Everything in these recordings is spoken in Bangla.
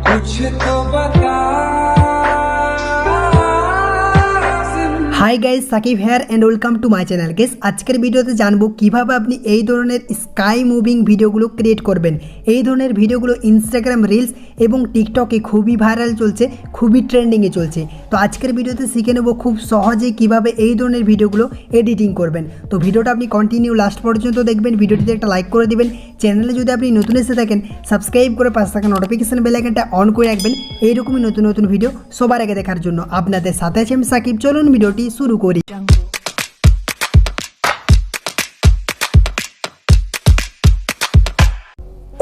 कुछ तो बता। Hi guys, Sakib here and welcome to my channel. Guys আজকের ভিডিওতে জানবো কিভাবে আপনি এই ধরনের স্কাই মুভিং ভিডিওগুলো ক্রিয়েট করবেন। এই ধরনের ভিডিওগুলো ইনস্টাগ্রাম রিলস এবং টিকটকে খুবই ভাইরাল চলছে, খুবই ট্রেন্ডিংয়ে চলছে। তো আজকের ভিডিওতে শিখে নেবো খুব সহজেই কিভাবে এই ধরনের ভিডিওগুলো এডিটিং করবেন। তো ভিডিওটা আপনি কন্টিনিউ লাস্ট পর্যন্ত দেখবেন, ভিডিওটিতে একটা লাইক করে দিবেন। চ্যানেলে যদি আপনি নতুন এসে থাকেন সাবস্ক্রাইব করে পাশে থাকা নোটিফিকেশন বেল আইকনটা অন করে রাখবেন এইরকমই নতুন নতুন ভিডিও সবার আগে দেখার জন্য। আপনাদের সাথে আছে আমি সাকিব। চলুন ভিডিওটি শুরু করি।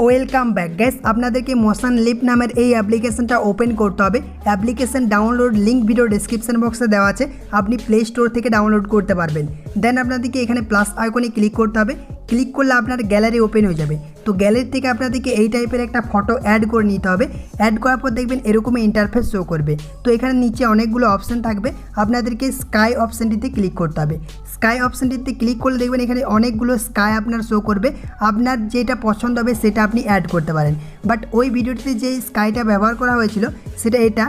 ওয়েলকাম ব্যাক গাইস, আপনাদেরকে মোশনলিপ নামের এই অ্যাপ্লিকেশনটা ওপেন করতে হবে। Application download link video description বক্সে দেওয়া আছে, আপনি প্লে স্টোর থেকে ডাউনলোড করতে পারবেন। দেন আপনাদেরকে এখানে প্লাস আইকনে ক্লিক করতে হবে। ক্লিক করলে আপনার গ্যালারি ওপেন হয়ে যাবে। তো গ্যালারি থেকে আপনাদেরকে এই টাইপের একটা ফটো অ্যাড করে নিতে হবে। অ্যাড করার পর দেখবেন এরকমই ইন্টারফেস শো করবে। তো এখানে নিচে অনেকগুলো অপশান থাকবে, আপনাদেরকে স্কাই অপশানটিতে ক্লিক করতে হবে। স্কাই অপশানটিতে ক্লিক করলে দেখবেন এখানে অনেকগুলো স্কাই আপনার শো করবে। আপনার যেটা পছন্দ হবে সেটা আপনি অ্যাড করতে পারেন। বাট ওই ভিডিওটিতে যে স্কাইটা ব্যবহার করা হয়েছিল সেটা এটা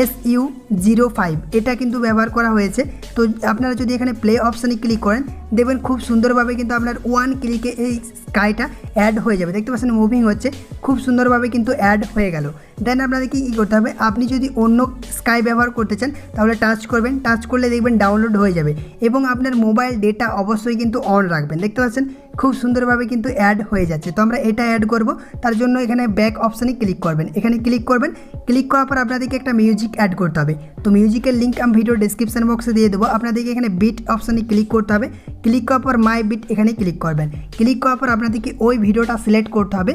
SU05 এটা কিন্তু ব্যবহার করা হয়েছে। তো আপনারা যদি এখানে প্লে অপশানে ক্লিক করেন দেখবেন খুব সুন্দরভাবে কিন্তু আপনার ওয়ান ক্লিকে এই স্কাইটা অ্যাড হয়ে যাবে। দেখতে পাচ্ছেন মুভিং হচ্ছে, খুব সুন্দরভাবে কিন্তু অ্যাড হয়ে গেল। দেন আপনাদেরকে কী করতে হবে, আপনি যদি অন্য স্কাই ব্যবহার করতে চান তাহলে টাচ করবেন। টাচ করলে দেখবেন ডাউনলোড হয়ে যাবে এবং আপনার মোবাইল ডেটা অবশ্যই কিন্তু অন রাখবেন। দেখতে পাচ্ছেন খুব সুন্দরভাবে কিন্তু অ্যাড হয়ে যাচ্ছে। তো আমরা এটা অ্যাড করব, তার জন্য এখানে ব্যাক অপশানে ক্লিক করবেন। এখানে ক্লিক করবেন, ক্লিক করার পর আপনাদেরকে একটা মিউজিক অ্যাড করতে হবে। তো মিউজিকের লিঙ্ক আমি ভিডিও ডেসক্রিপশন বক্সে দিয়ে দেবো। আপনাদেরকে এখানে বিট অপশানে ক্লিক করতে হবে। ক্লিক করার পর মাই বিট এখানে ক্লিক করবেন। ক্লিক করার পর আপনাদেরকে ওই ভিডিওটা সিলেক্ট করতে হবে।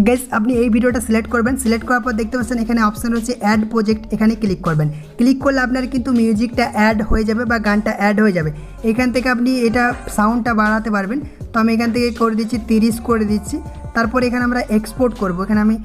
গাইস আপনি এই ভিডিওটা সিলেক্ট করবেন। সিলেক্ট করার পর দেখতে পাচ্ছেন এখানে অপশান রয়েছে অ্যাড প্রজেক্ট, এখানে ক্লিক করবেন। ক্লিক করলে আপনার কিন্তু মিউজিকটা অ্যাড হয়ে যাবে বা গানটা অ্যাড হয়ে যাবে। এখান থেকে আপনি এটা সাউন্ডটা বাড়াতে পারবেন। তো আমি এখান থেকে করে দিচ্ছি 30 করে দিচ্ছি। তারপর এখানে আমরা এক্সপোর্ট করব, এখানে আমি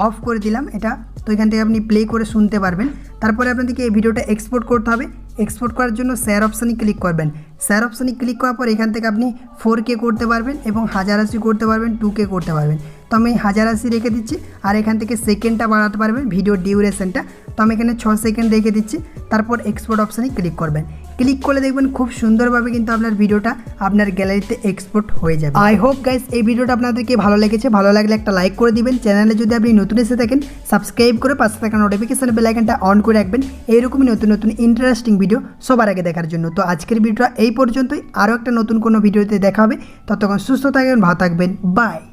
অফ করে দিলাম এটা। তো এখান থেকে আপনি প্লে করে শুনতে পারবেন। তারপরে আপনাদেরকে এই ভিডিওটা এক্সপোর্ট করতে হবে। এক্সপোর্ট করার জন্য শেয়ার অপশানে ক্লিক করবেন। শেয়ার অপশানে ক্লিক করার পর এখান থেকে আপনি 4K করতে পারবেন এবং 1080 করতে পারবেন, 2K করতে পারবেন। তো আমি 1080 রেখে দিচ্ছি। আর এখান থেকে সেকেন্ডটা বাড়াতে পারবেন, ভিডিও ডিউরেশনটা। তো আমি এখানে 6 সেকেন্ড রেখে দিচ্ছি। তারপর এক্সপোর্ট অপশানে ক্লিক করবেন। ক্লিক করলে দেখবেন খুব সুন্দরভাবে কিন্তু আপনার ভিডিওটা আপনার গ্যালারিতে এক্সপোর্ট হয়ে যাবে। আই হোপ গাইস এই ভিডিওটা আপনাদেরকে ভালো লেগেছে। ভালো লাগলে একটা লাইক করে দিবেন। চ্যানেলে যদি আপনি নতুন এসে থাকেন সাবস্ক্রাইব করে পাশে থাকা নোটিফিকেশন বেল আইকনটা অন করে রাখবেন এইরকমই নতুন নতুন ইন্টারেস্টিং ভিডিও সবার আগে দেখার জন্য। তো আজকের ভিডিওটা এই পর্যন্তই। আরও একটা নতুন কোনো ভিডিওতে দেখা হবে। ততক্ষণ সুস্থ থাকবেন, ভালো থাকবেন, বাই।